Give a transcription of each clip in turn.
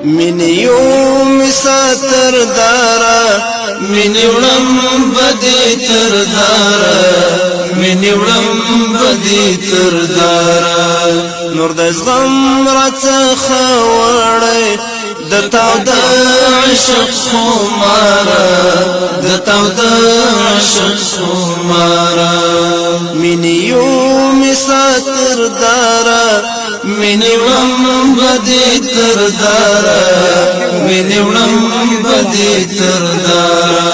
من یوم ساتر دارا من یوم بدی تر دارا من یوم بدی تر دارا نور د زغم راڅخه وړی د تاو د عشق خمارا د تاو د عشق خمارا من یوم ساتر دارا من یوم بدی تر دارا من یوم بدی تر دارا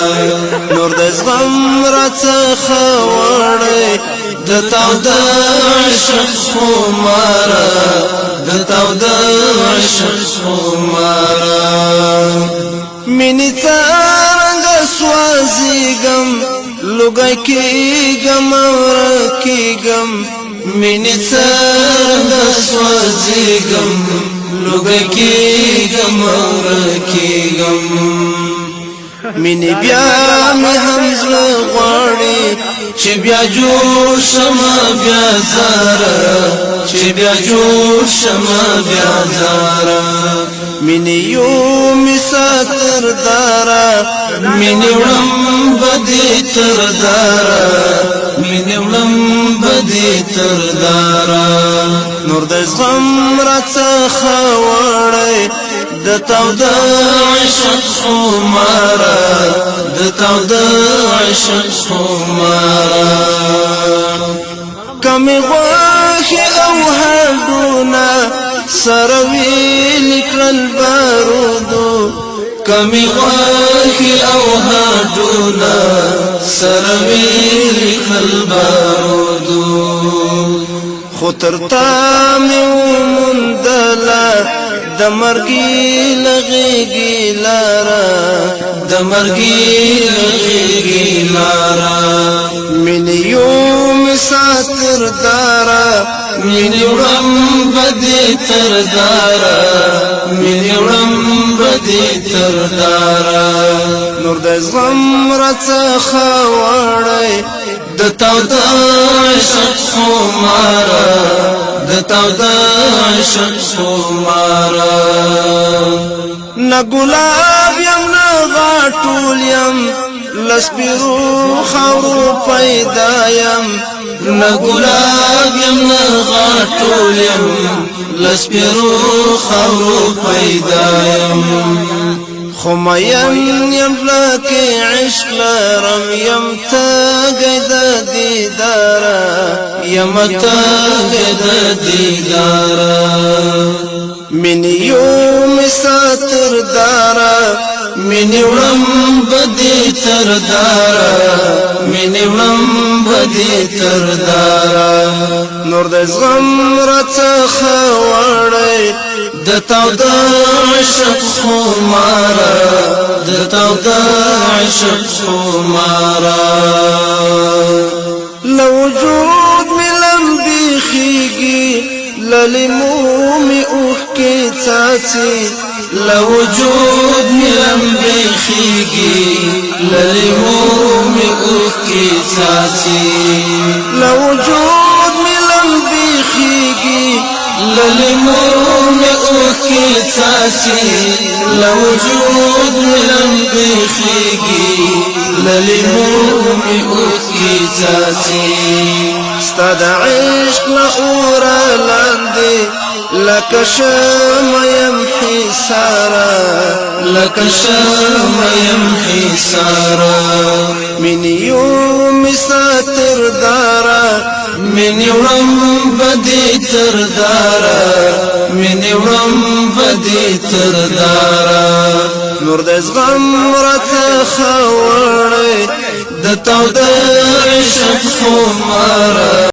نور د زغم راڅخه وړی د تاو د عشق خمارا د تاو د عشق خمارا منی څنګه سوازیګم لوګای کېږم ورکېږم منی څنګه سوازیګم لوګای کېږم ورکېږم منی بیا مې هم زړه غواړي چې بیا جوړ شمه بیا زاره چې بیا جوړ شمه بیا زاره منی یوم ساتر دارا منی وړم بدی تر دارا منی وړم بدی تر دارا نور د زغم راڅخه وړی د تاو د عشق خمارا د تاو د عشق خمارا کمی غوښې او هډونه سره ویل کړل بارودو کمی غوښې او هډونه سره ویل کړل بارودو خو تر تا مې وموندله د مرګي لغېږي لاره د مرګي لغېږي لاره من یوم ساتر دارا من وړم بدی تر دارا من وړم بدی تر دارا نور د زغم راڅخه وړی د تاو د عشق خمارا د تاو د عشق خمارا نه ګلاب یم نه غاټول یم لسپیرو خاورو پیدا یم نه ګلاب یم نه غاټول یم لسپیرو خاورو پیدا یم خو مین یم لکه عشق لرم یم تږی د دیداره یم تږی د دیداره من یوم ساتر دارا من وړم بدی تر دارا من وړم بدی تر دارا نور د زغم راڅخه وړی د تاو د عشق خمارا د تاو د عشق خمارا لوجود می لمبی خیږي للیمو می اوښکې څاڅي لوجود می لمبی خیږي للیمو می اوښکې څاڅي لوجود می لمبی خیږي للیمو می اوښکې څاڅي لوجود می لمبی خیږي للیمو می اوښکې څاڅي ستا د عشق له اوره لاندې لکه شمع یم حصاره لکه شمع یم حصاره من یوم ساتر دارا من وړم بدی تر دارا من وړم بدی تر دارا نور د زغم راڅخه وړی د تاو د عشق خمارا